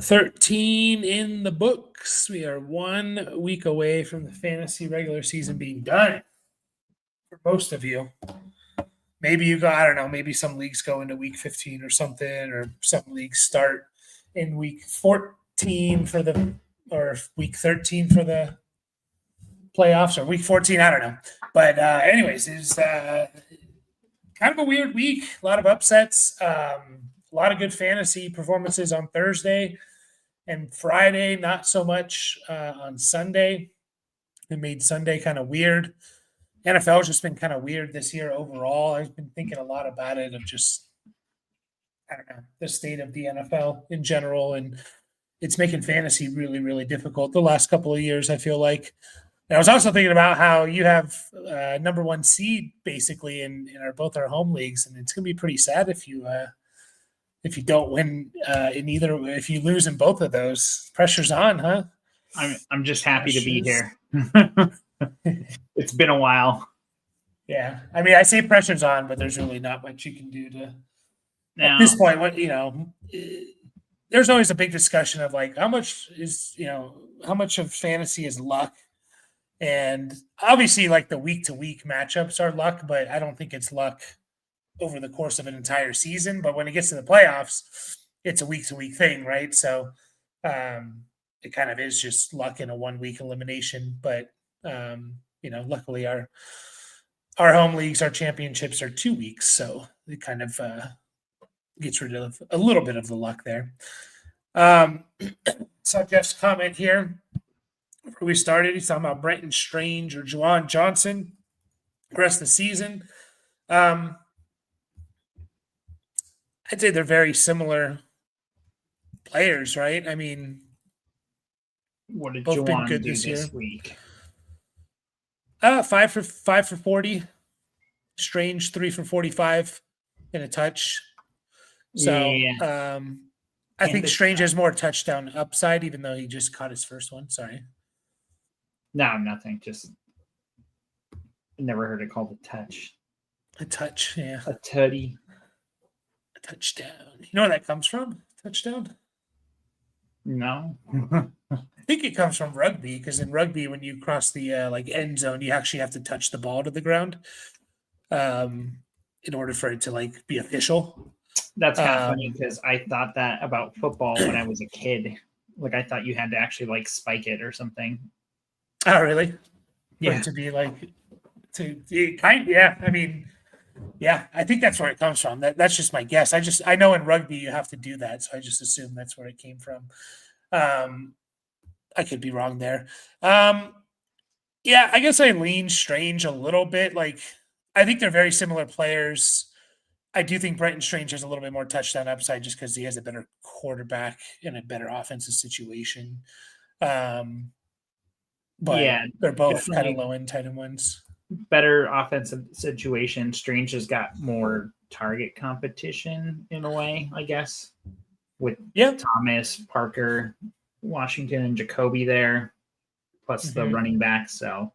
13 in the books. We are 1 week away from the fantasy regular season being done for most of you. Maybe you go, I don't know, maybe some leagues go into week 15 or something, or some leagues start in week 14 or week 13 for the playoffs, or week 14, I don't know. But anyways, it's kind of a weird week. A lot of upsets, a lot of good fantasy performances on Thursday and Friday, not so much on Sunday. It made Sunday kind of weird. NFL has just been kind of weird this year overall. I've been thinking a lot about it, of just, I don't know, the state of the NFL in general. And it's making fantasy really, really difficult the last couple of years, I feel like. And I was also thinking about how you have number 1 seed basically in both our home leagues. And it's going to be pretty sad if you don't win in either, if you lose in both of those. Pressure's on, huh? I'm just happy to be here. It's been a while. Yeah, I mean, I say pressure's on, but there's really not much you can do to. At this point, there's always a big discussion of like how much of fantasy is luck, and obviously like the week to week matchups are luck, but I don't think it's luck over the course of an entire season. But when it gets to the playoffs, it's a week to week thing, right? So it kind of is just luck in a 1 week elimination, but. Luckily our home leagues, our championships are 2 weeks, so it kind of gets rid of a little bit of the luck there. So Jeff's comment here before we started, he's talking about Brenton Strange or Juwan Johnson the rest of the season. I'd say they're very similar players, right? I mean, what did both Juwan been good do this week? 5 for 40. Strange 3 for 45 in a touch. So yeah. I think Strange has more touchdown upside, even though he just caught his first one. Sorry. No, nothing. Just never heard it called a touch. A touch, yeah. A tutty. A touchdown. You know where that comes from? Touchdown? No. I think it comes from rugby, because in rugby, when you cross the end zone, you actually have to touch the ball to the ground in order for it to be official. That's kind of funny, because I thought that about football when I was a kid. Like, I thought you had to actually spike it or something. Oh, really? Yeah. To be yeah. I mean, yeah, I think that's where it comes from. That's just my guess. I know in rugby you have to do that, so I just assume that's where it came from. I could be wrong there. Yeah, I guess I lean Strange a little bit. I think they're very similar players. I do think Brenton Strange has a little bit more touchdown upside just because he has a better quarterback and a better offensive situation. But yeah, they're both kind of low end tight end ones. Better offensive situation. Strange has got more target competition in a way, I guess, with Thomas, Parker, Washington, and Jacoby there, plus the running back. So,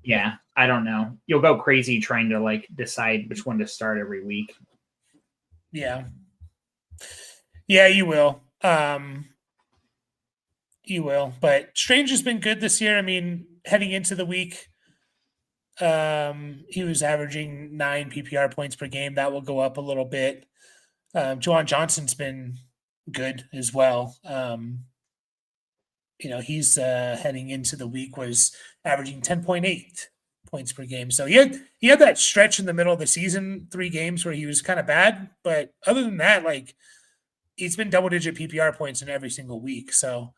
yeah, I don't know. You'll go crazy trying to decide which one to start every week. Yeah. Yeah, you will. You will. But Strange has been good this year. I mean, heading into the week, he was averaging 9 PPR points per game. That will go up a little bit. Juwan Johnson's been good as well. He's heading into the week was averaging 10.8 points per game. So he had that stretch in the middle of the season, 3 games where he was kind of bad. But other than that, he's been double-digit PPR points in every single week. So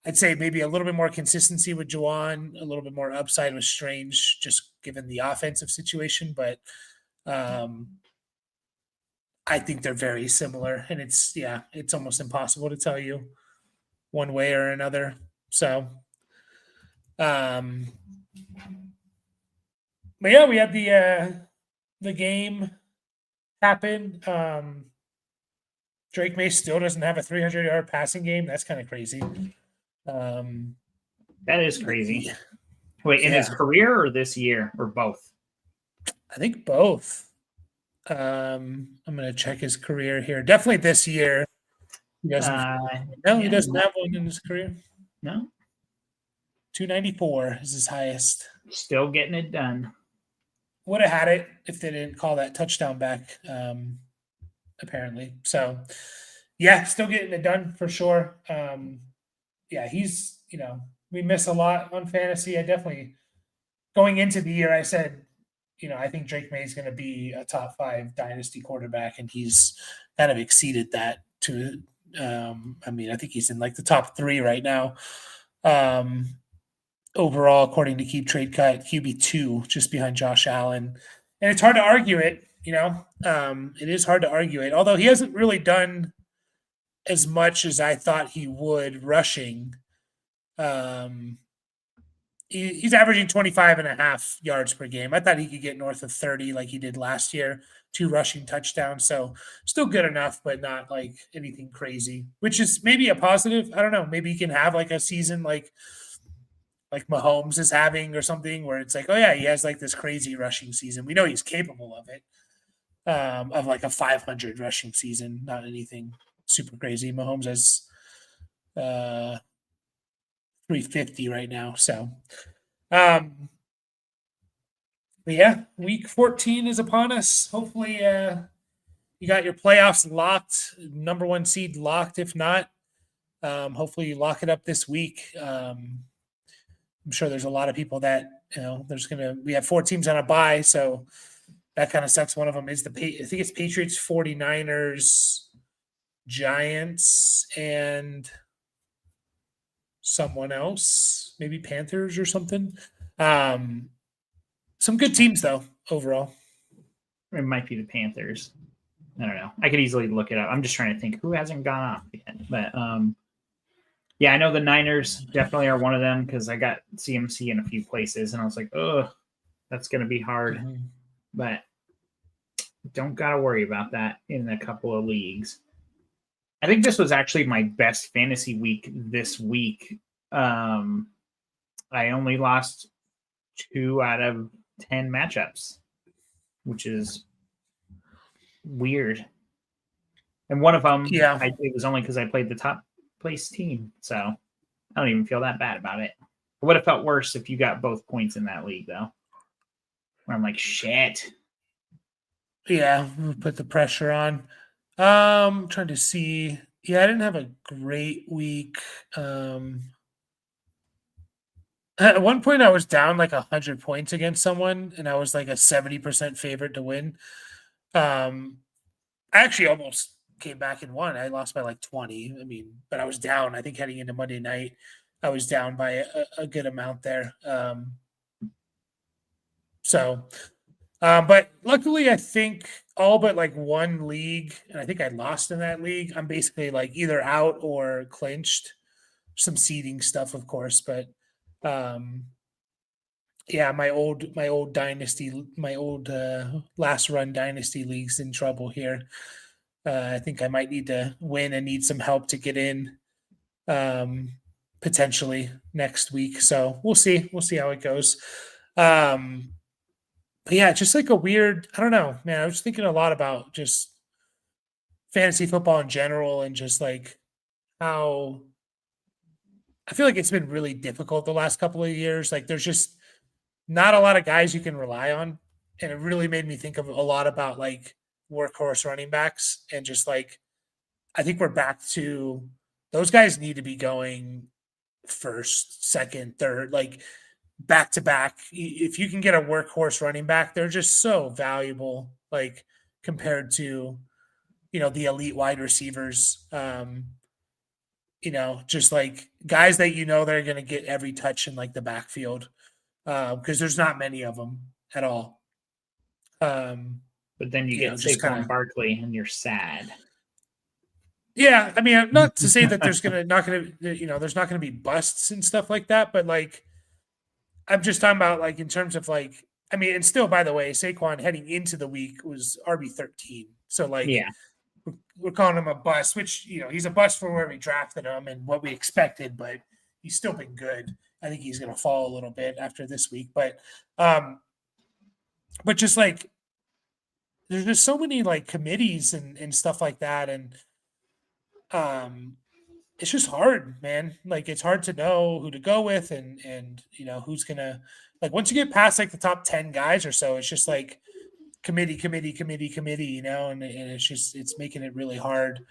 I'd say maybe a little bit more consistency with Juwan, a little bit more upside with Strange, just given the offensive situation. But I think they're very similar, and it's almost impossible to tell you one way or another. So, but yeah, we had the game happen. Drake May still doesn't have a 300-yard passing game. That's kind of crazy. That is crazy. Wait, in his career or this year or both? I think both. I'm going to check his career here. Definitely this year. He doesn't. No, he doesn't have one in his career. No. 294 is his highest. Still getting it done. Would have had it if they didn't call that touchdown back, apparently. So, yeah, still getting it done for sure. Yeah, he's, we miss a lot on fantasy. I definitely, going into the year, I said, I think Drake May is going to be a top 5 dynasty quarterback, and he's kind of exceeded that to, I think he's in like the top 3 right now. Overall, according to Keep Trade Cut, QB2, just behind Josh Allen. And it's hard to argue it, it is hard to argue it, although he hasn't really done as much as I thought he would rushing. He's averaging 25.5 yards per game. I thought he could get north of 30 like he did last year, 2 rushing touchdowns. So still good enough, but not like anything crazy, which is maybe a positive. I don't know. Maybe he can have like a season like Mahomes is having or something where it's like, oh yeah, he has like this crazy rushing season. We know he's capable of it, of like a 500 rushing season, not anything super crazy. Mahomes has 350 right now. So, but yeah, week 14 is upon us. Hopefully, you got your playoffs locked, number 1 seed locked. If not, hopefully you lock it up this week. I'm sure there's a lot of people that, we have 4 teams on a bye. So that kind of sucks. One of them is I think it's Patriots, 49ers, Giants, and someone else, maybe Panthers or something. Some good teams though, overall. It might be the Panthers. I don't know. I could easily look it up. I'm just trying to think who hasn't gone off yet. But yeah, I know the Niners definitely are one of them because I got CMC in a few places and I was like, oh, that's going to be hard. Mm-hmm. But don't got to worry about that in a couple of leagues. I think this was actually my best fantasy week this week. I only lost 2 out of 10 matchups, which is weird. And one of them, it was only because I played the top place team. So I don't even feel that bad about it. It would have felt worse if you got both points in that league, though. Where I'm like, shit. Yeah, put the pressure on. I'm trying to see. Yeah, I didn't have a great week. At one point, I was down like 100 points against someone, and I was like a 70% favorite to win. I actually almost came back and won. I lost by like 20. But I was down. I think heading into Monday night, I was down by a good amount there. But luckily, I think all but like one league, and I think I lost in that league. I'm basically like either out or clinched. Some seeding stuff, of course, but yeah, my old dynasty, last run dynasty league's in trouble here. I think I might need to win and need some help to get in, potentially next week. So we'll see. We'll see how it goes. But yeah, just like a weird, I don't know, man. I was thinking a lot about just fantasy football in general and just like how I feel like it's been really difficult the last couple of years. Like there's just not a lot of guys you can rely on. And it really made me think of a lot about like workhorse running backs and just like, I think we're back to those guys need to be going first, second, third, like back to back. If you can get a workhorse running back, they're just so valuable, like compared to, the elite wide receivers. Just like guys that that are going to get every touch in like the backfield because there's not many of them at all. But then you get Saquon Barkley and you're sad. Yeah, not to say that there's not going to be busts and stuff like that, but like I'm just talking about like in terms of like and still by the way, Saquon heading into the week was RB13, so like yeah. We're calling him a bust, which, he's a bust for where we drafted him and what we expected, but he's still been good. I think he's going to fall a little bit after this week, but just like, there's just so many like committees and stuff like that. And it's just hard, man. Like it's hard to know who to go with and who's gonna like once you get past like the top 10 guys or so, it's just like committee, and it's making it really hard.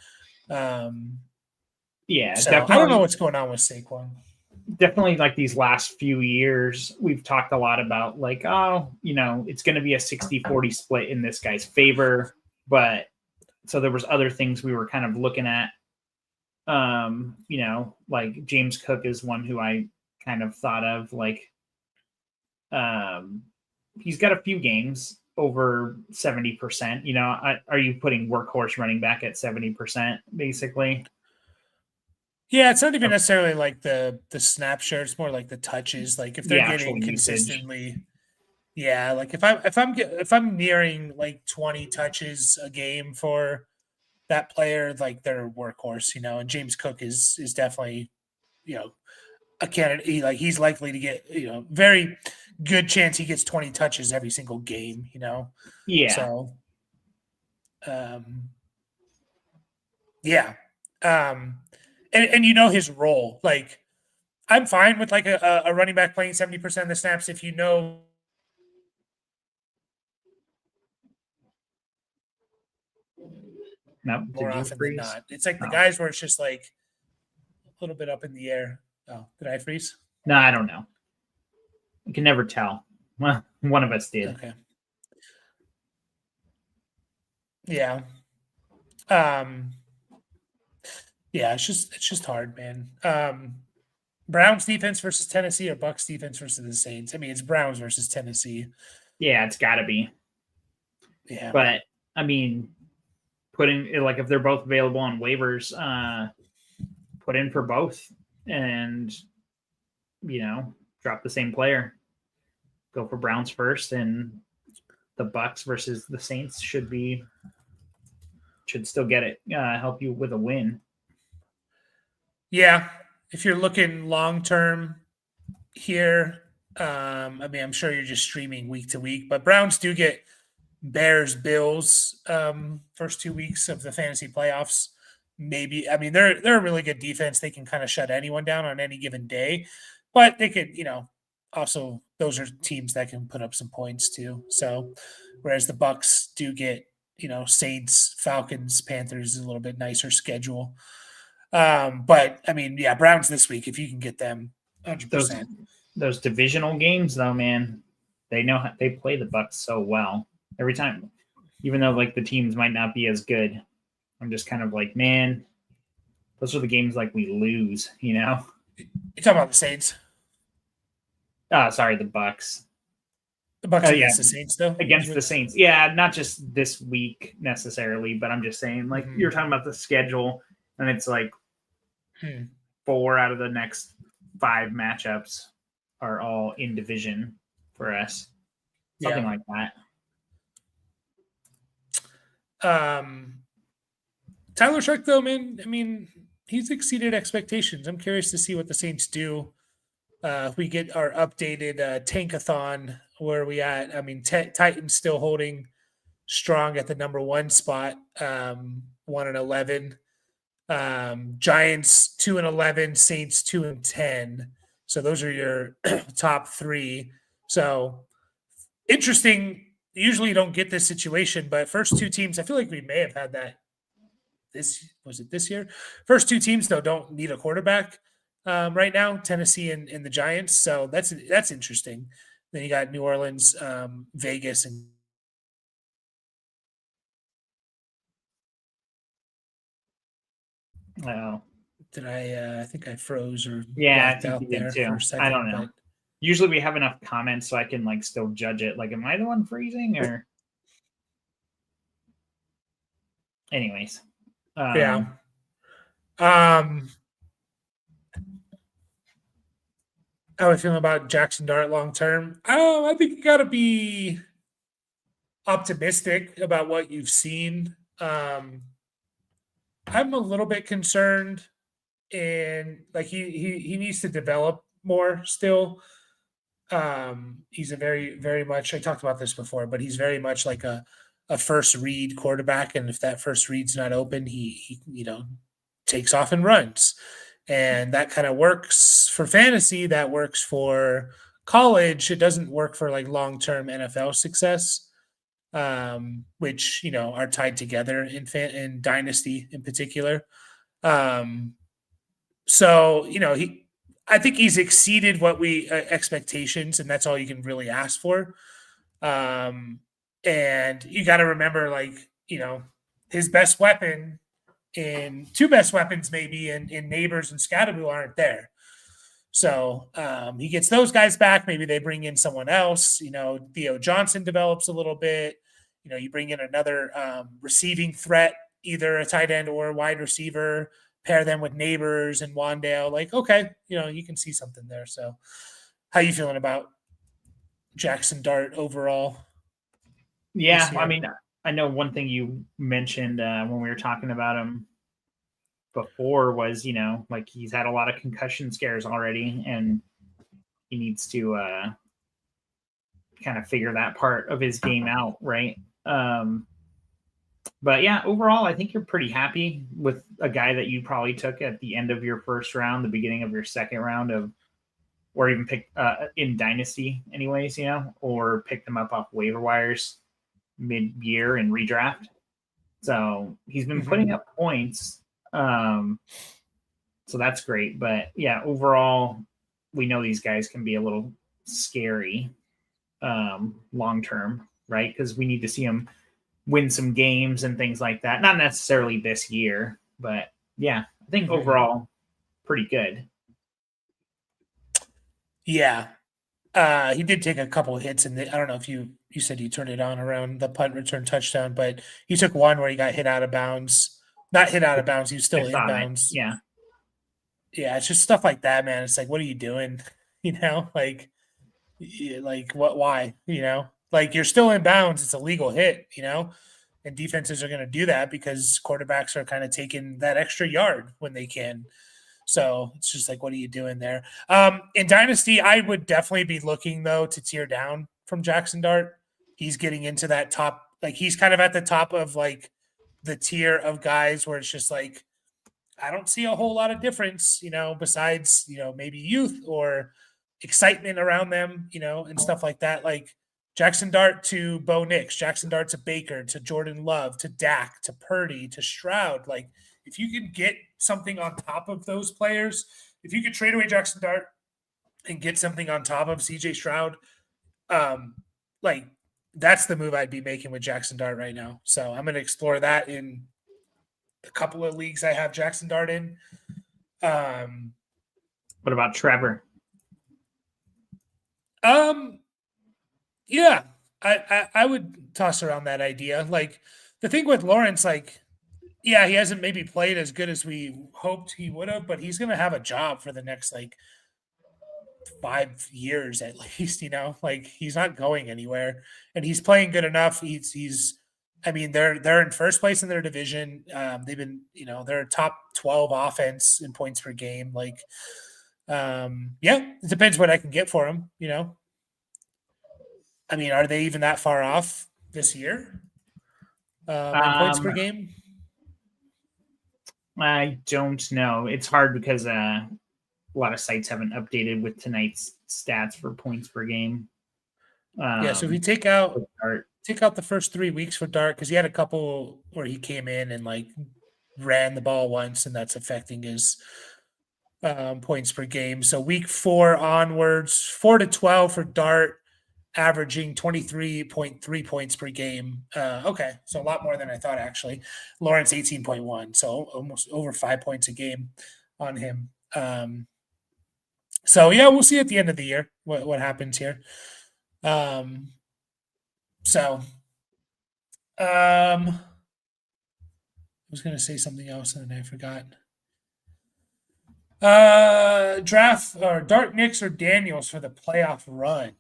Yeah, So I don't know what's going on with Saquon. Definitely like these last few years, we've talked a lot about like, it's going to be a 60-40 split in this guy's favor. But so there was other things we were kind of looking at. Like James Cook is one who I kind of thought of like, he's got a few games over 70%. Are you putting workhorse running back at 70% basically? Yeah, it's not even necessarily like the snap share. It's more like the touches. Like if they're getting consistently, yeah. Like if I'm nearing like 20 touches a game for that player, like they're a workhorse, and James Cook is definitely, a candidate. He's likely to get, very good chance he gets 20 touches every single game, Yeah. So, yeah. And his role. Like, I'm fine with like a running back playing 70% of the snaps if No, more often than not. It's like the guys where it's just like a little bit up in the air. Oh, did I freeze? No, I don't know. You can never tell. Well, one of us did. Okay. Yeah. Yeah, it's just hard, man. Browns defense versus Tennessee or Bucks defense versus the Saints. I mean, it's Browns versus Tennessee. Yeah, it's got to be. Yeah. But I mean, putting like if they're both available on waivers, put in for both and drop the same player. Go for Browns first, and the Bucks versus the Saints should still get it. Help you with a win. Yeah, if you're looking long term here, I mean, I'm sure you're just streaming week to week, but Browns do get Bears, Bills, first 2 weeks of the fantasy playoffs. Maybe, I mean, they're a really good defense. They can kind of shut anyone down on any given day, but they could, also those are teams that can put up some points too. So, whereas the Bucks do get, Saints, Falcons, Panthers is a little bit nicer schedule. But I mean, yeah, Browns this week, if you can get them 100%. Those divisional games though, man, they play the Bucks so well every time, even though like the teams might not be as good. I'm just kind of like, man, those are the games like we lose, You talking about the Saints? Sorry, the Bucks. The Bucks against the Saints, though? Against the Saints. Yeah, not just this week necessarily, but I'm just saying, like, you're talking about the schedule, and it's like 4 out of the next 5 matchups are all in division for us. Something like that. Tyler Shuck, though, man, I mean, he's exceeded expectations. I'm curious to see what the Saints do. If we get our updated tankathon, where are we at? I mean, Titans still holding strong at the number 1 spot, 1-11. Giants 2-11, Saints 2-10. So those are your top 3. So interesting. Usually you don't get this situation, but first 2 teams, I feel like we may have had that. This year? First 2 teams though don't need a quarterback right now, Tennessee and the Giants. So that's interesting. Then you got New Orleans, Vegas, and wow. Did I think I froze or I think you did too. I don't know. But usually we have enough comments so I can like still judge it. Like, am I the one freezing or? Anyways. Yeah. How are we feeling about Jackson Dart long term? I think you got to be optimistic about what you've seen. I'm a little bit concerned, and like he needs to develop more still. He's a very, very much, I talked about this before, but he's very much like a first read quarterback. And if that first read's not open, he takes off and runs. And that kind of works for fantasy. That works for college. It doesn't work for like long-term NFL success, which, are tied together in dynasty in particular. So, I think he's exceeded what we expectations, and that's all you can really ask for. And you got to remember, his best weapon in two best weapons maybe in Neighbors and Scatterbull aren't there. So he gets those guys back. Maybe they bring in someone else. Theo Johnson develops a little bit. You bring in another receiving threat, either a tight end or a wide receiver, pair them with Neighbors and Wandale. Okay, you can see something there. So how you feeling about Jackson Dart overall? Yeah, I mean, I know one thing you mentioned when we were talking about him before was, he's had a lot of concussion scares already, and he needs to kind of figure that part of his game out, right? But yeah, overall, I think you're pretty happy with a guy that you probably took at the end of your first round, the beginning of your second round or even picked in Dynasty anyways, or picked them up off waiver wires mid-year and redraft. So he's been putting up points. So that's great. But yeah, overall, we know these guys can be a little scary long-term, right? Because we need to see them win some games and things like that. Not necessarily this year, but yeah, I think overall pretty good. Yeah. He did take a couple of hits, and I don't know if you said you turned it on around the punt return touchdown, but he took one where he got hit out of bounds. Not hit out of bounds, he was still in bounds. Yeah. Yeah, it's just stuff like that, man. It's like, what are you doing? Like what, why? You're still in bounds. It's a legal hit, and defenses are going to do that because quarterbacks are kind of taking that extra yard when they can. So it's just like, what are you doing there? In Dynasty, I would definitely be looking, though, to tear down from Jackson Dart. He's getting into that top, he's kind of at the top of the tier of guys where it's just like, I don't see a whole lot of difference, besides, maybe youth or excitement around them, and stuff like that. Like Jackson Dart to Bo Nix, Jackson Dart to Baker, to Jordan Love, to Dak, to Purdy, to Stroud. If you could get something on top of those players, if you could trade away Jackson Dart and get something on top of CJ Stroud, that's the move I'd be making with Jackson Dart right now. So I'm going to explore that in a couple of leagues I have Jackson Dart in. What about Trevor? Yeah, I would toss around that idea. The thing with Lawrence, yeah, he hasn't maybe played as good as we hoped he would have, but he's going to have a job for the next 5 years at least. He's not going anywhere, and he's playing good enough. I mean, they're in first place in their division. They've been, they're a top 12 offense in points per game. Yeah, it depends what I can get for him. I mean, are they even that far off this year in points per game? I don't know. It's hard because a lot of sites haven't updated with tonight's stats for points per game. So if you take out the first 3 weeks for Dart, because he had a couple where he came in and ran the ball once, and that's affecting his points per game. So week 4 onwards, 4 to 12 for Dart, averaging 23.3 points per game. Okay, so a lot more than I thought, actually. Lawrence, 18.1, so almost over 5 points a game on him. So, yeah, we'll see at the end of the year what happens here. I was going to say something else, and then I forgot. Draft or Dart, Nix, or Daniels for the playoff run.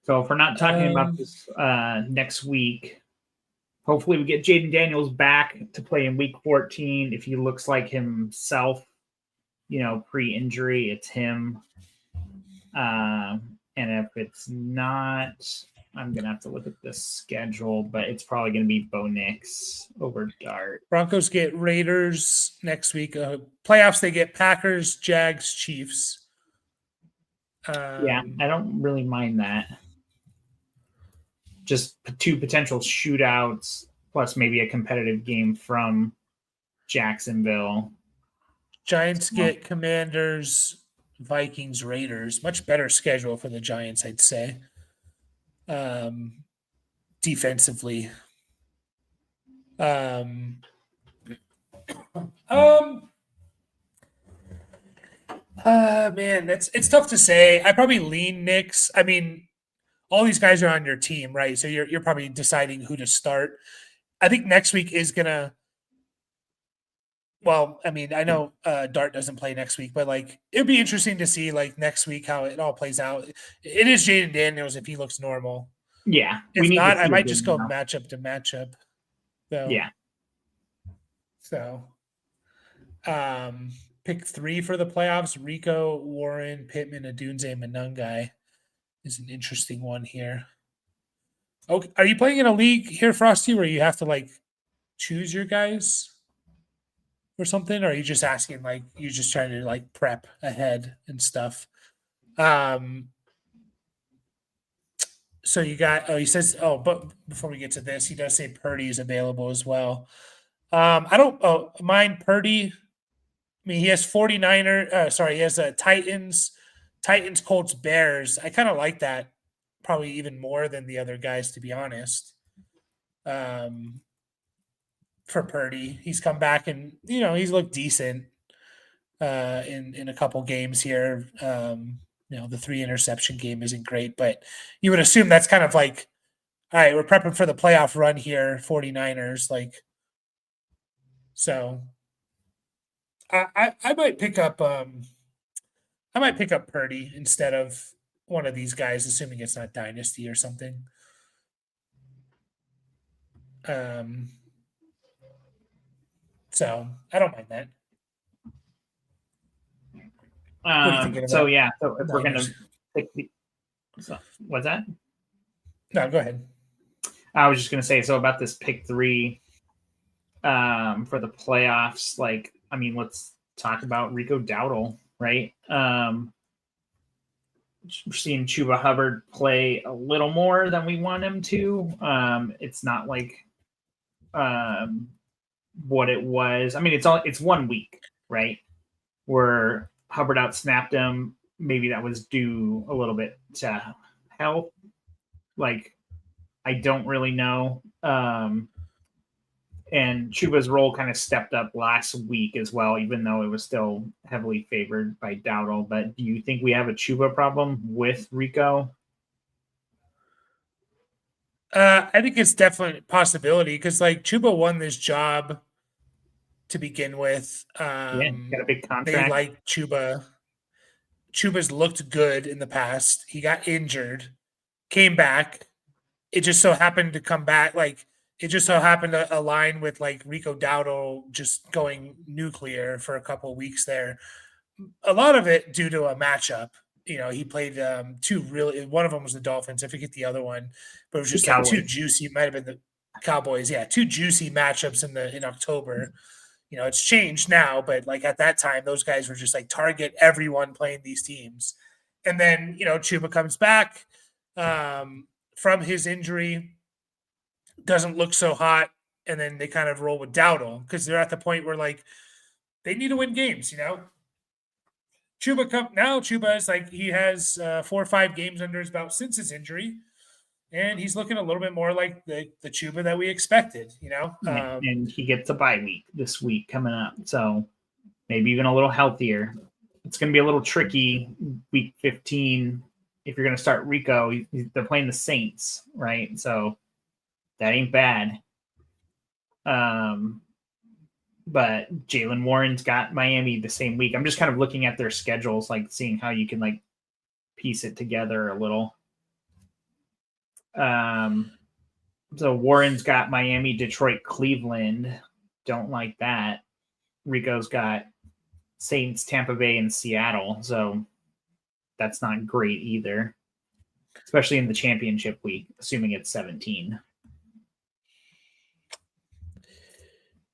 So if we're not talking about this next week, hopefully we get Jaden Daniels back to play in week 14. If he looks like himself, pre-injury, it's him. And if it's not, I'm gonna have to look at the schedule, but it's probably gonna be Bo Nix over Dart. Broncos get Raiders next week. Playoffs, they get Packers, Jags, Chiefs. Yeah, I don't really mind that. Just 2 potential shootouts plus maybe a competitive game from Jacksonville. Giants get Commanders, Vikings, Raiders. Much better schedule for the Giants, I'd say. Defensively. Man, it's tough to say. I probably lean Knicks. I mean, all these guys are on your team, right? So you're probably deciding who to start. I think next week is gonna. Well, I mean, I know Dart doesn't play next week, but like it'd be interesting to see like next week how it all plays out. It is Jaden Daniels if he looks normal. Yeah, if not, I might just go matchup to matchup. So, yeah. So, pick 3 for the playoffs: Rico, Warren, Pittman, Adunze, Manungai is an interesting one here. Okay, are you playing in a league here, Frosty, where you have to like choose your guys or something, or are you just asking like you're just trying to like prep ahead and stuff? So you got he says but before we get to this, he does say Purdy is available as well. I don't mind Purdy. I mean, he has 49er, he has Titans, Colts, Bears. I kind of like that probably even more than the other guys, to be honest. For Purdy, he's come back and he's looked decent in a couple games here. The 3 interception game isn't great, but you would assume that's kind of like, all right, we're prepping for the playoff run here, 49ers. Like, so I might pick up Purdy instead of one of these guys, assuming it's not Dynasty or something. So I don't mind that. So if we're gonna pick what's that? No, go ahead. I was just gonna say about this pick 3 for the playoffs. Like, I mean, let's talk about Rico Dowdle, right? We're seeing Chuba Hubbard play a little more than we want him to. It's not like what it was. I mean, it's 1 week, right? Where Hubbard outsnapped him. Maybe that was due a little bit to health. Like, I don't really know. And Chuba's role kind of stepped up last week as well, even though it was still heavily favored by Dowdle. But do you think we have a Chuba problem with Rico? I think it's definitely a possibility because like Chuba won this job to begin with. Got a big contract. They like Chuba. Chuba's looked good in the past. He got injured, came back. It just so happened to come back. Like, it just so happened to align with like Rico Dowdle just going nuclear for a couple of weeks there. A lot of it due to a matchup. He played 2 really. One of them was the Dolphins. I forget the other one, but it was just like 2 juicy. Might have been the Cowboys. Yeah, 2 juicy matchups in October. It's changed now, but like at that time, those guys were just like target everyone playing these teams. And then, Chuba comes back from his injury, doesn't look so hot. And then they kind of roll with Dowdle because they're at the point where like they need to win games, Chuba is like, he has 4 or 5 games under his belt since his injury. And he's looking a little bit more like the Chuba that we expected, and he gets a bye week this week coming up. So maybe even a little healthier. It's going to be a little tricky week 15 if you're going to start Rico. They're playing the Saints, right? So that ain't bad. But Jaylen Warren's got Miami the same week. I'm just kind of looking at their schedules, like seeing how you can like piece it together a little. So Warren's got Miami, Detroit, Cleveland. Don't like that. Rico's got Saints, Tampa Bay, and Seattle. So that's not great either. especially in the championship week, assuming it's 17.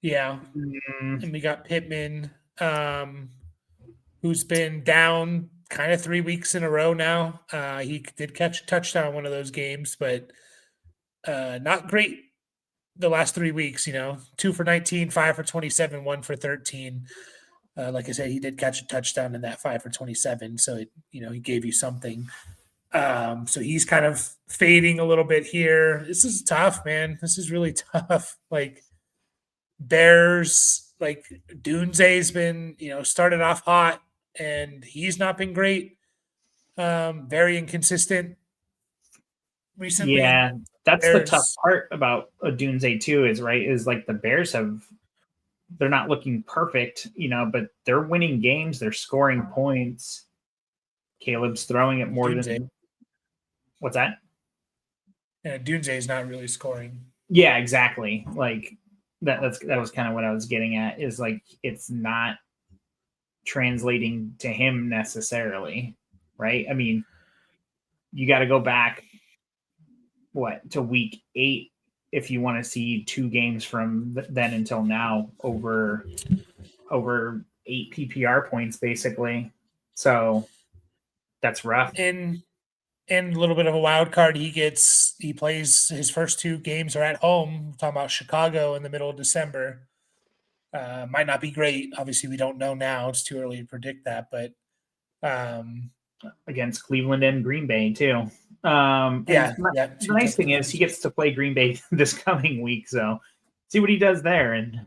Yeah. And we got Pittman, who's been down kind of 3 weeks in a row now. He did catch a touchdown one of those games, but not great the last 3 weeks, 2 for 19, 5 for 27, 1 for 13. Like I said, he did catch a touchdown in that 5 for 27. So, he gave you something. So he's kind of fading a little bit here. This is tough, man. This is really tough. Like Bears, like Dunze's been, started off hot and he's not been great. Very inconsistent recently. Yeah, that's the tough part about Odunze too, is like the Bears they're not looking perfect, but they're winning games, they're scoring points. Caleb's throwing it more than what's that? Yeah, Dunze is not really scoring. Yeah, exactly. Like that was kind of what I was getting at, is like it's not translating to him necessarily, right? I mean, you got to go back to week 8 if you want to see 2 games from then until now over 8 PPR points basically. So that's rough. And a little bit of a wild card. He plays his first 2 games are at home. We're talking about Chicago in the middle of December. Might not be great. Obviously, we don't know now. It's too early to predict that, but against Cleveland and Green Bay too. The nice thing is he gets to play Green Bay this coming week, so see what he does there, and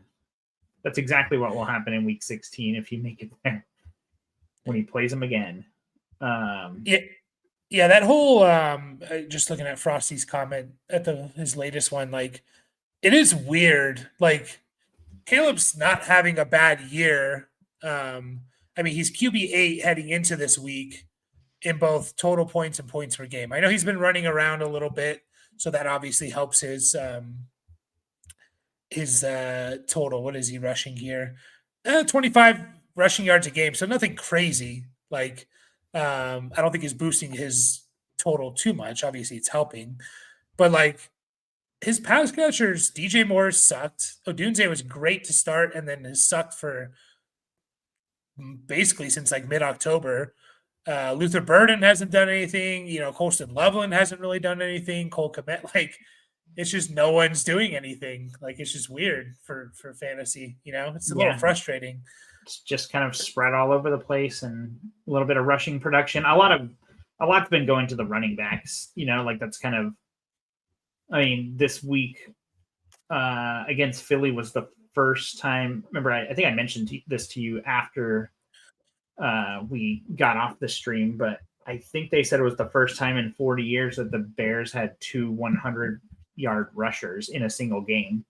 that's exactly what will happen in week 16 if you make it there when he plays them again. Yeah, that whole just looking at Frosty's comment at his latest one, like it is weird. Like Caleb's not having a bad year. I mean, he's QB8 heading into this week in both total points and points per game. I know he's been running around a little bit, so that obviously helps his total. What is he rushing here? 25 rushing yards a game, so nothing crazy. Like I don't think he's boosting his total too much. Obviously, it's helping, but like his pass catchers, DJ Moore sucked. Odunze was great to start, and then has sucked for basically since like mid-October. Luther Burden hasn't done anything. Colston Loveland hasn't really done anything. Cole Kmet, like it's just no one's doing anything. Like it's just weird for fantasy. It's a little frustrating. It's just kind of spread all over the place, and a little bit of rushing production. A lot's been going to the running backs. Like that's kind of. I mean, this week against Philly was the first time. Remember, I think I mentioned this to you after we got off the stream, but I think they said it was the first time in 40 years that the Bears had 2 100-yard rushers in a single game.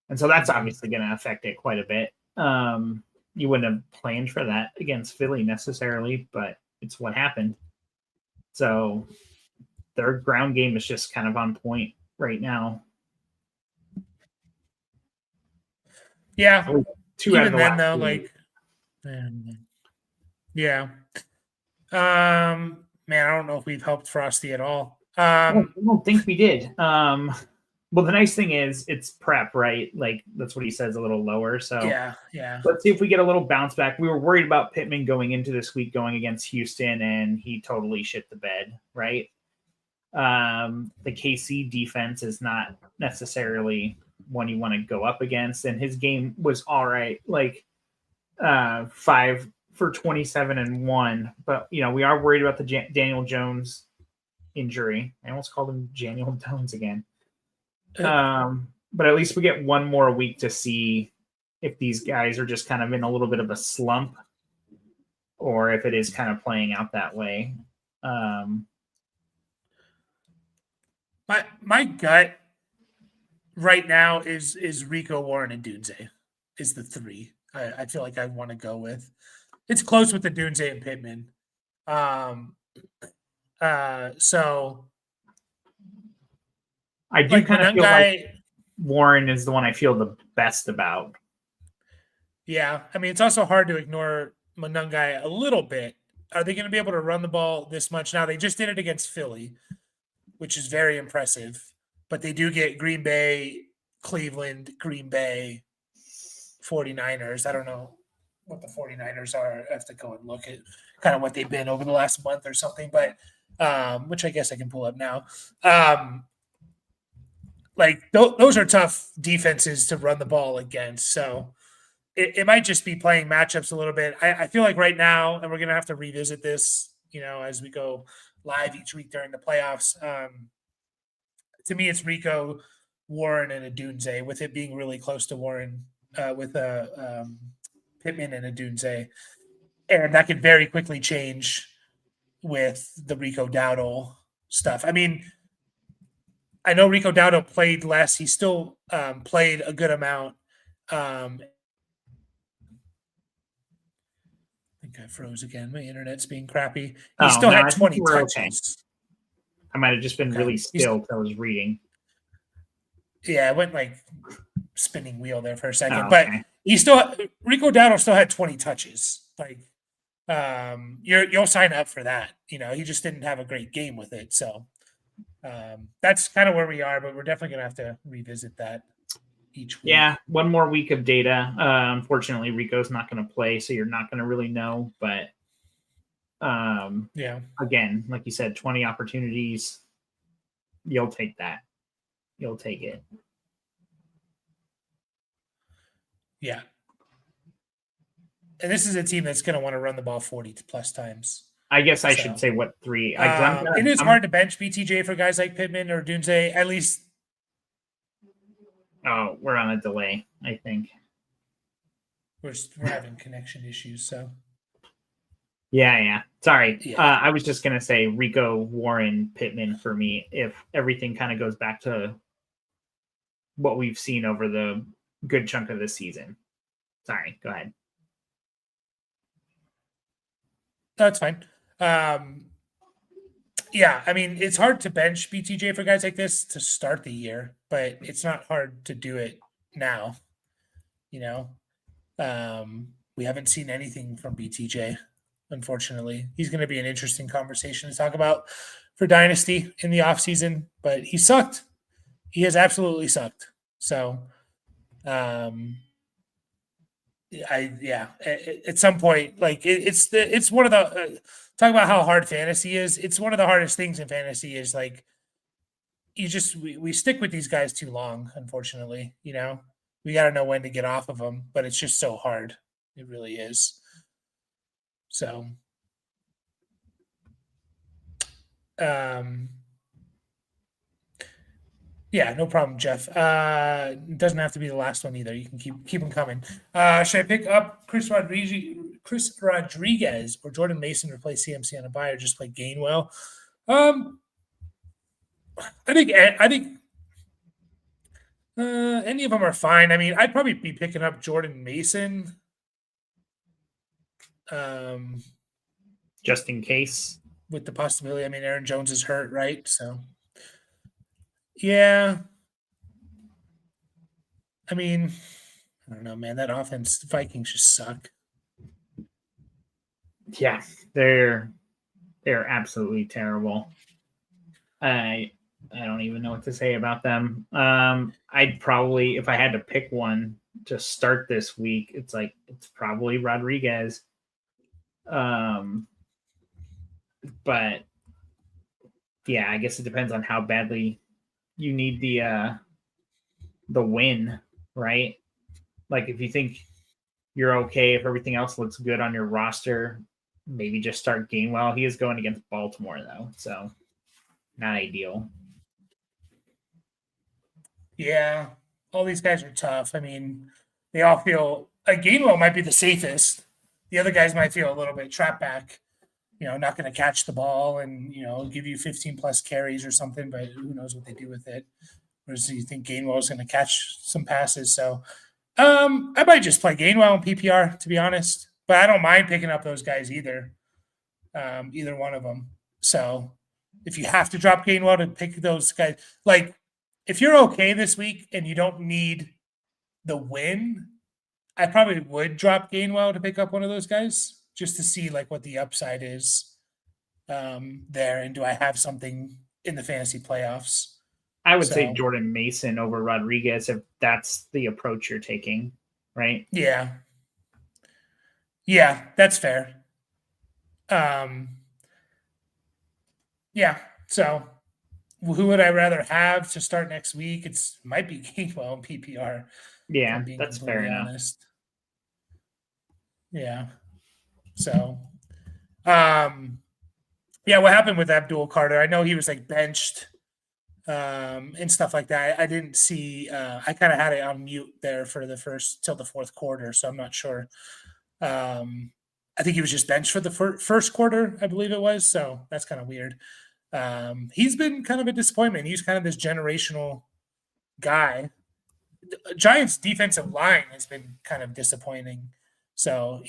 And so that's obviously going to affect it quite a bit. You wouldn't have planned for that against Philly necessarily, but it's what happened. So their ground game is just kind of on point right now. Yeah. Even then, though, like, yeah. Man, I don't know if we've helped Frosty at all. I don't think we did. Well, the nice thing is it's prep, right? Like that's what he says, a little lower. So yeah. Let's see if we get a little bounce back. We were worried about Pittman going into this week, going against Houston, and he totally shit the bed, right? The KC defense is not necessarily one you want to go up against, and his game was all right, like 5 for 27 and 1. But we are worried about the Daniel Jones injury. I almost called him Daniel Jones again. But at least we get one more week to see if these guys are just kind of in a little bit of a slump, or if it is kind of playing out that way. My gut right now is Rico, Warren, and Dunze is the 3. I feel like I want to go with. It's close with the Dunze and Pittman. So I do kind of feel like Warren is the one I feel the best about. Yeah, I mean it's also hard to ignore Monungai a little bit. are they going to be able to run the ball this much? Now, they just did it against Philly, which is very impressive, but they do get Green Bay, Cleveland, Green Bay, 49ers. I don't know what the 49ers are. I have to go and look at kind of what they've been over the last month or something, but which I guess I can pull up now. Those are tough defenses to run the ball against. So it might just be playing matchups a little bit. I feel like right now, and we're going to have to revisit this, as we go live each week during the playoffs. To me, it's Rico, Warren, and Odunze, with it being really close to Warren, with Pittman and Odunze. And that could very quickly change with the Rico Dowdle stuff. I mean, I know Rico Dowdle played less. He still played a good amount. I think I froze again. My internet's being crappy. He still had 20 touches. Okay. I might have just been really still because I was reading. Yeah, I went like spinning wheel there for a second. But Rico Dowdle still had 20 touches. Like, you'll sign up for that. He just didn't have a great game with it. So that's kind of where we are, but we're definitely going to have to revisit that each week. Yeah, one more week of data. Unfortunately, Rico's not going to play, so you're not going to really know. But again, like you said, 20 opportunities. You'll take that. You'll take it. Yeah. And this is a team that's going to want to run the ball 40 plus times. I guess I should say what 3. It is hard to bench BTJ for guys like Pittman or Odunze, at least. Oh, we're on a delay, I think. We're having connection issues, so. Yeah. Sorry. Yeah. I was just going to say Rico, Warren, Pittman for me, if everything kind of goes back to what we've seen over the good chunk of the season. Sorry, go ahead. That's fine. Yeah, I mean, it's hard to bench BTJ for guys like this to start the year, but it's not hard to do it now. We haven't seen anything from BTJ, unfortunately. He's going to be an interesting conversation to talk about for Dynasty in the offseason, but he sucked. He has absolutely sucked. So, at some point, like it's one of the talk about how hard fantasy is. It's one of the hardest things in fantasy is like we stick with these guys too long. Unfortunately, we got to know when to get off of them, but it's just so hard. It really is. So, yeah, no problem, Jeff. It doesn't have to be the last one either. You can keep them coming. Should I pick up Chris Rodriguez or Jordan Mason to replace CMC on a bye or just play Gainwell? I think any of them are fine. I mean, I'd probably be picking up Jordan Mason. Just in case. With the possibility. I mean, Aaron Jones is hurt, right? So. Yeah. I mean, I don't know, man. That offense, the Vikings just suck. Yeah, they're absolutely terrible. I don't even know what to say about them. I'd probably, if I had to pick one to start this week, it's probably Rodriguez. But yeah, I guess it depends on how badly you need the win, right? Like if you think you're okay, if everything else looks good on your roster, maybe just start Gainwell. He is going against Baltimore though, so not ideal. Yeah, all these guys are tough. I mean, they all feel like Gainwell might be the safest. The other guys might feel a little bit trapped back, not going to catch the ball and, give you 15 plus carries or something, but who knows what they do with it. Whereas you think Gainwell is going to catch some passes. So I might just play Gainwell in PPR, to be honest, but I don't mind picking up those guys either. Either one of them. So if you have to drop Gainwell to pick those guys, like if you're okay this week and you don't need the win, I probably would drop Gainwell to pick up one of those guys. just to see like what the upside is there, and do I have something in the fantasy playoffs? I would say So, Jordan Mason over Rodriguez if that's the approach you're taking, right? yeah, that's fair. Yeah, so who would I rather have to start next week? It's might be Gainwell in PPR. If Yeah, I'm being that's fair completely enough. honest. Yeah. So, yeah, what happened with Abdul Carter? I know he was like benched and stuff like that. I didn't see. I kind of had it on mute there for the first till the fourth quarter, so I'm not sure. I think he was just benched for the first quarter, I believe it was. So that's kind of weird. He's been kind of a disappointment. He's kind of this generational guy. Giants' defensive line has been kind of disappointing. So,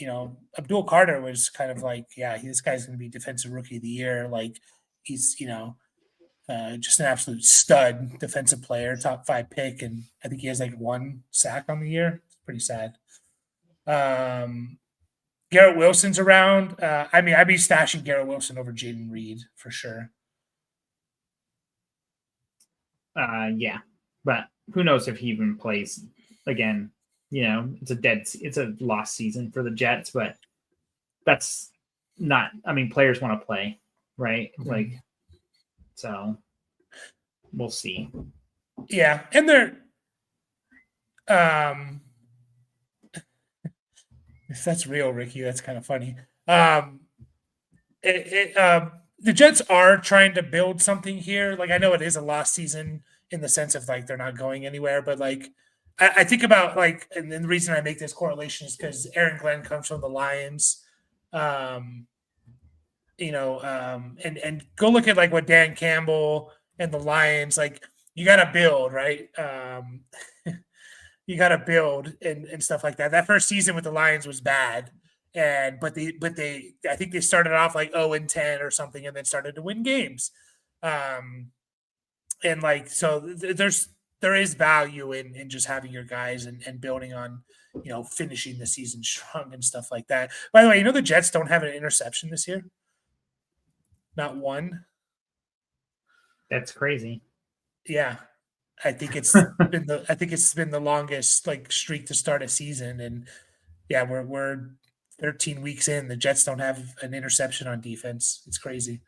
Abdul Carter was kind of like, yeah, this guy's going to be defensive rookie of the year. Like, he's, just an absolute stud defensive player, top 5 pick. And I think he has like 1 sack on the year. It's pretty sad. Garrett Wilson's around. I'd be stashing Garrett Wilson over Jaden Reed for sure. Yeah, but who knows if he even plays again? It's a lost season for the Jets, but that's not. I mean, players want to play, right? Mm-hmm. Like, so we'll see. Yeah, and they're if that's real, Ricky, that's kind of funny. The Jets are trying to build something here. Like, I know it is a lost season in the sense of like they're not going anywhere, but like I think about like, and then the reason I make this correlation is because Aaron Glenn comes from the Lions. And go look at like what Dan Campbell and the Lions, like, you got to build, right? You got to build and stuff like that. That first season with the Lions was bad. But they I think they started off like 0-10 or something, and then started to win games. And like, so there is value in just having your guys and building on, finishing the season strong and stuff like that. By the way, the Jets don't have an interception this year. Not one. That's crazy. Yeah. I think it's been the longest like streak to start a season. And yeah, we're 13 weeks in. The Jets don't have an interception on defense. It's crazy.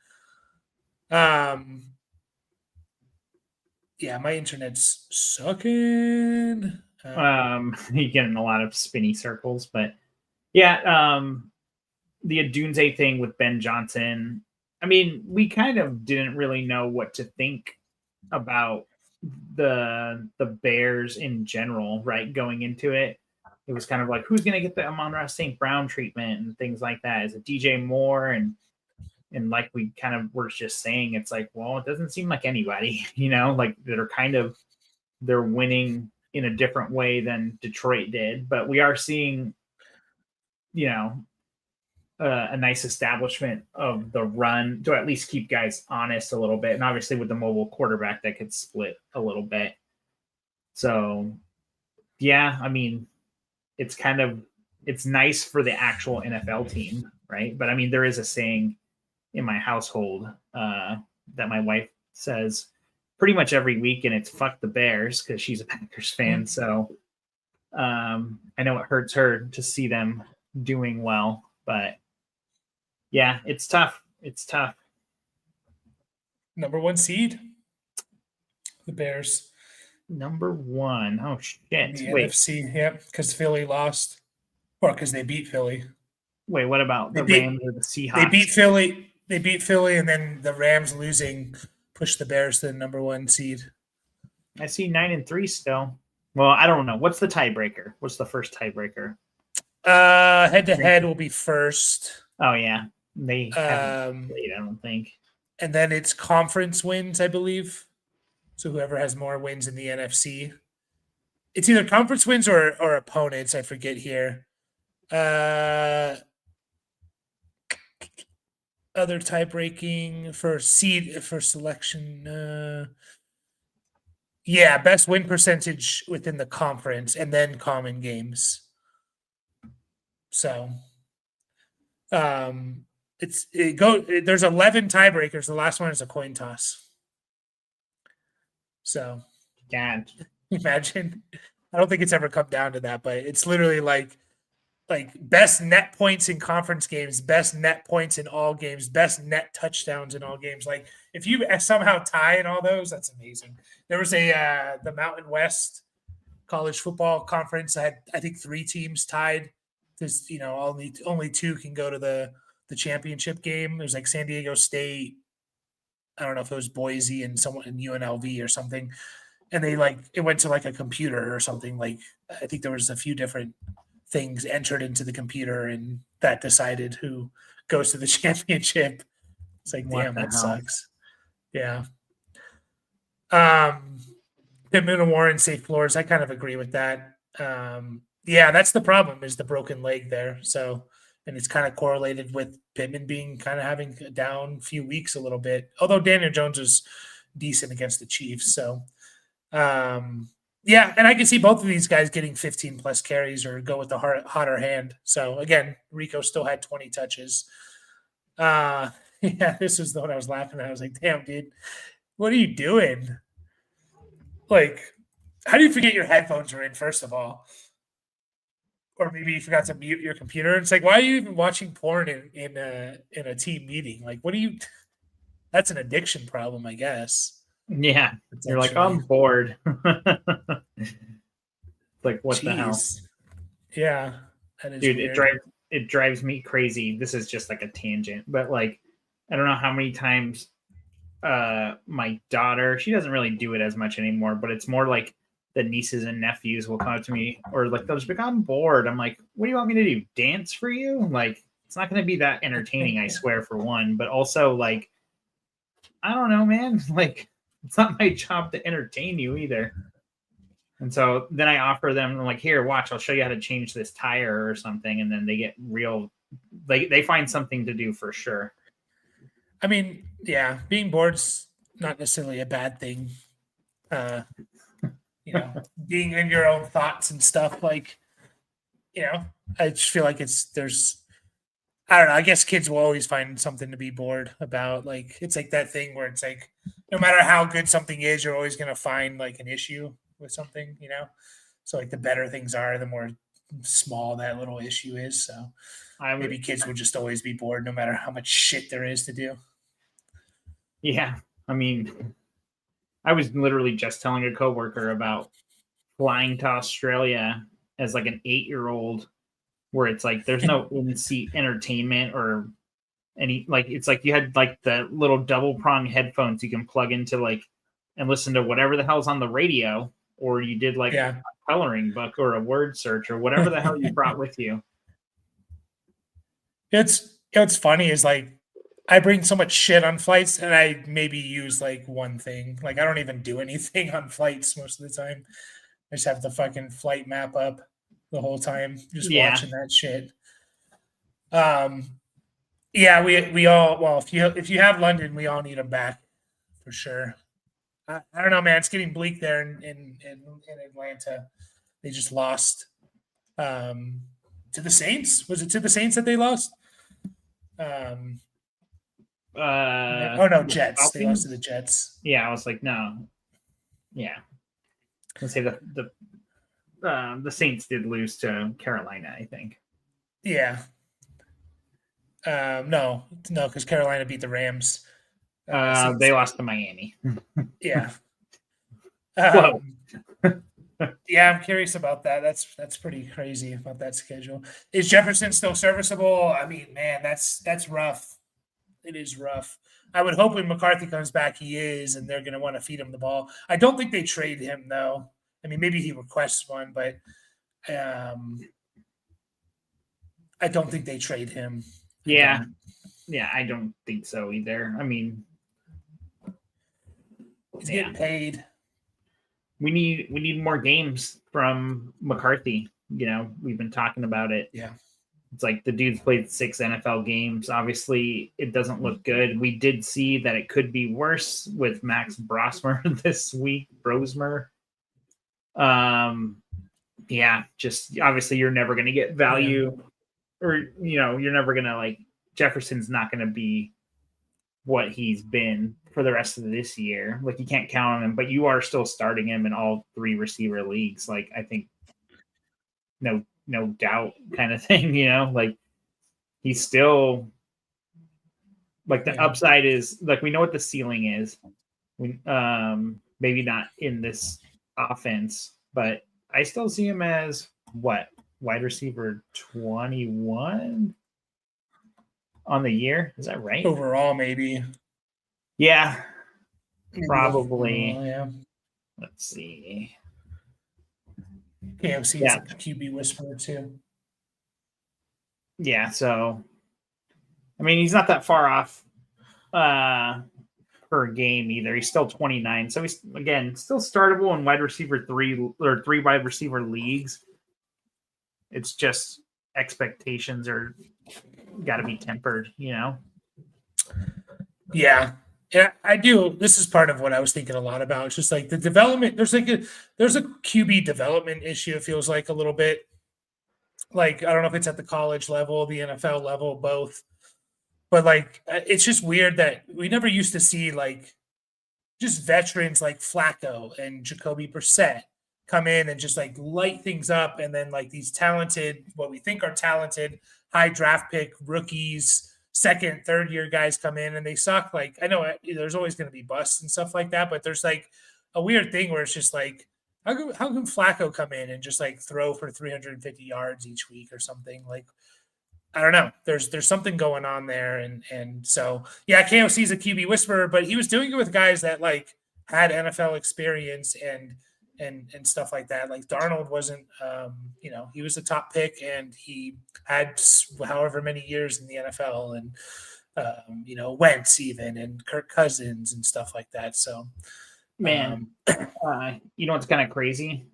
Yeah, my internet's sucking. You get in a lot of spinny circles, but yeah, the Adunze thing with Ben Johnson. I mean, we kind of didn't really know what to think about the Bears in general, right? Going into it, it was kind of like, who's going to get the Amon-Ra St. Brown treatment and things like that? Is it DJ Moore? And like we kind of were just saying, it's like, well, it doesn't seem like anybody, like they're winning in a different way than Detroit did. But we are seeing, a nice establishment of the run to at least keep guys honest a little bit. And obviously with the mobile quarterback, that could split a little bit. So, yeah, I mean, it's nice for the actual NFL team, right? But I mean, there is a saying in my household that my wife says pretty much every week, and it's "fuck the Bears" because she's a Packers fan. So I know it hurts her to see them doing well, but yeah, it's tough. It's tough. Number 1 seed, the Bears. Number 1. Oh shit! The NFC, yep, because Philly lost, or because they beat Philly. Wait, what about the Rams or the Seahawks? They beat Philly, and then the Rams losing pushed the Bears to the number 1 seed. I see 9-3 still. Well, I don't know. What's the tiebreaker? What's the first tiebreaker? Head to head will be first. Oh yeah, they haven't played, I don't think. And then it's conference wins, I believe. So whoever has more wins in the NFC. It's either conference wins or opponents. I forget here. Other tie-breaking for seed for selection. Yeah, best win percentage within the conference, and then common games. So, There's 11 tiebreakers. The last one is a coin toss. So God. imagine. I don't think it's ever come down to that, but it's literally like best net points in conference games, best net points in all games, best net touchdowns in all games. Like if you somehow tie in all those, that's amazing. There was the Mountain West College Football Conference. I think 3 teams tied. This only 2 can go to the championship game. There's like San Diego State. I don't know if it was Boise and someone in UNLV or something. And they it went to like a computer or something. Like I think there was a few different things entered into the computer and that decided who goes to the championship. It's like, damn, that sucks. Yeah. Pittman and Warren safe floors. I kind of agree with that. Yeah, that's the problem is the broken leg there. So, and it's kind of correlated with Pittman being kind of having a down few weeks a little bit, although Daniel Jones was decent against the Chiefs. So, yeah, and I can see both of these guys getting 15 plus carries or go with the hotter hand. So again, Rico still had 20 touches. Yeah, this was the one I was laughing at. I was like, damn, dude, what are you doing? Like, how do you forget your headphones are in, first of all? Or maybe you forgot to mute your computer. It's like, why are you even watching porn in a team meeting? Like, what do you that's an addiction problem, I guess. Yeah, you're like, I'm bored. Like, what the hell? Yeah, that is dude. Weird. It drives me crazy. This is just like a tangent, but like, I don't know how many times my daughter, she doesn't really do it as much anymore, but it's more like the nieces and nephews will come up to me or like they'll just be like, I'm bored. I'm like, what do you want me to do? Dance for you? Like, it's not going to be that entertaining, I swear, for one, but also like, I don't know, man. Like, it's not my job to entertain you either. And so then I offer them, like, here, watch, I'll show you how to change this tire or something. And then they get real, they find something to do for sure. I mean, yeah, being bored's not necessarily a bad thing. Being in your own thoughts and stuff, like, I just feel like I don't know. I guess kids will always find something to be bored about. Like, it's like that thing where it's like, no matter how good something is, you're always going to find like an issue with something, So like the better things are, the more small that little issue is. So maybe kids will just always be bored no matter how much shit there is to do. Yeah. I mean, I was literally just telling a coworker about flying to Australia as like an 8-year-old where it's like there's no in-seat entertainment or any, like, it's like you had like the little double prong headphones you can plug into like and listen to whatever the hell's on the radio, or you did like a coloring book or a word search or whatever the hell you brought with you. It's funny is like I bring so much shit on flights and I maybe use like one thing. Like I don't even do anything on flights most of the time. I just have the fucking flight map up the whole time, just watching that shit. Yeah, we all, well, if you have London, we all need them back for sure. I don't know, man. It's getting bleak there in Atlanta. They just lost to the Saints. Was it to the Saints that they lost? Oh no, Jets. They lost to the Jets. Yeah, I was like, no. Yeah, let's say the Saints did lose to Carolina, I think. Yeah. No, because Carolina beat the Rams. They lost to Miami. Yeah. Yeah, I'm curious about that. That's pretty crazy about that schedule. Is Jefferson still serviceable? I mean, man, that's rough. It is rough. I would hope when McCarthy comes back, he is, and they're going to want to feed him the ball. I don't think they trade him, though. I mean, maybe he requests one, but I don't think they trade him. Yeah. Yeah, I don't think so either. I mean, he's getting paid. We need more games from McCarthy. We've been talking about it. Yeah. It's like the dude's played 6 NFL games. Obviously, it doesn't look good. We did see that it could be worse with Max Brosmer this week. Brosmer. Yeah, just obviously you're never going to get value or you're never gonna like Jefferson's not gonna be what he's been for the rest of this year. Like you can't count on him, but you are still starting him in all 3 receiver leagues. Like I think no doubt kind of thing, like he's still like the upside is like we know what the ceiling is. We maybe not in this offense, but I still see him as what wide receiver 21 on the year. Is that right? Overall, maybe. Yeah, probably. Yeah. Let's see. KFC is a QB whisperer too. Yeah, so I mean he's not that far off per game either. He's still 29. So he's again still startable in wide receiver 3 or 3 wide receiver leagues. It's just expectations are got to be tempered, Yeah. Yeah, I do. This is part of what I was thinking a lot about. It's just like the development. There's a QB development issue. It feels like a little bit. Like I don't know if it's at the college level, the NFL level, both. But like it's just weird that we never used to see like just veterans like Flacco and Jacoby Brissett come in and just like light things up, and then like these talented, what we think are talented, high draft pick rookies, second, third year guys come in and they suck. Like I know there's always going to be busts and stuff like that, but there's like a weird thing where it's just like how can Flacco come in and just like throw for 350 yards each week or something? Like I don't know. There's something going on there, and so yeah, KOC is a QB whisperer, but he was doing it with guys that like had NFL experience and stuff like that. Like Darnold wasn't, he was a top pick and he had however many years in the NFL, and Wentz even and Kirk Cousins and stuff like that. So, man, what's kind of crazy?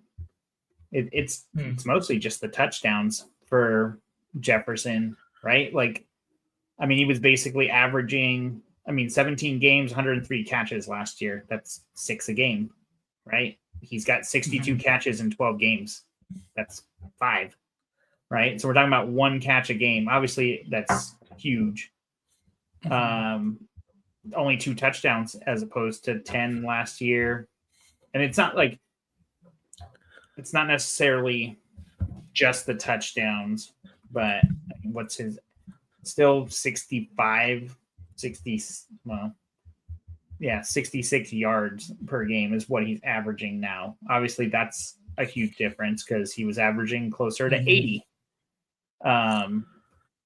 It's mostly just the touchdowns for Jefferson, right? Like, I mean, he was basically averaging, 17 games, 103 catches last year. That's 6 a game, right? He's got 62 catches in 12 games. That's 5, right? So we're talking about 1 catch a game. Obviously, that's huge. Only 2 touchdowns as opposed to 10 last year. And it's not necessarily just the touchdowns, but what's his still 66 yards per game is what he's averaging now. Obviously that's a huge difference because he was averaging closer to 80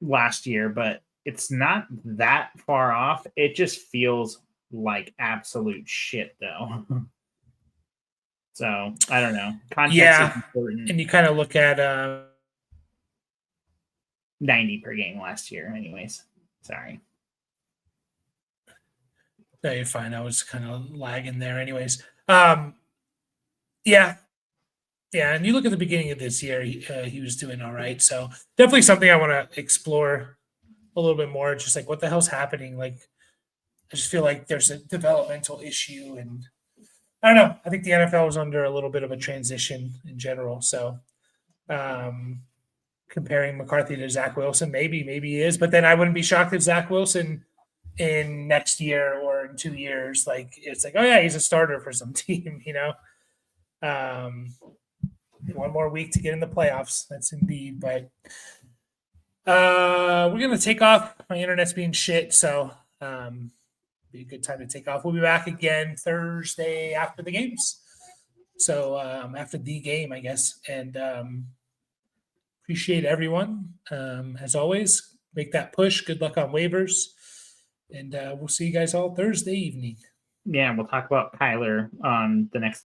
last year, but it's not that far off. It just feels like absolute shit though. So I don't know. Context is important. And you kind of look at 90 per game last year anyways. Sorry. No, you're fine. I was kind of lagging there anyways. Yeah. And you look at the beginning of this year, he was doing all right. So definitely something I want to explore a little bit more. Just like what the hell's happening? Like, I just feel like there's a developmental issue, and I don't know. I think the NFL is under a little bit of a transition in general. So comparing McCarthy to Zach Wilson, maybe he is, but then I wouldn't be shocked if Zach Wilson in next year or in 2 years, like it's like, oh yeah, he's a starter for some team, one more week to get in the playoffs. That's Indeed, but we're going to take off. My internet's being shit. So be a good time to take off. We'll be back again Thursday after the games. So after the game, I guess, and appreciate everyone. As always, make that push. Good luck on waivers. And we'll see you guys all Thursday evening. Yeah, we'll talk about Kyler on the next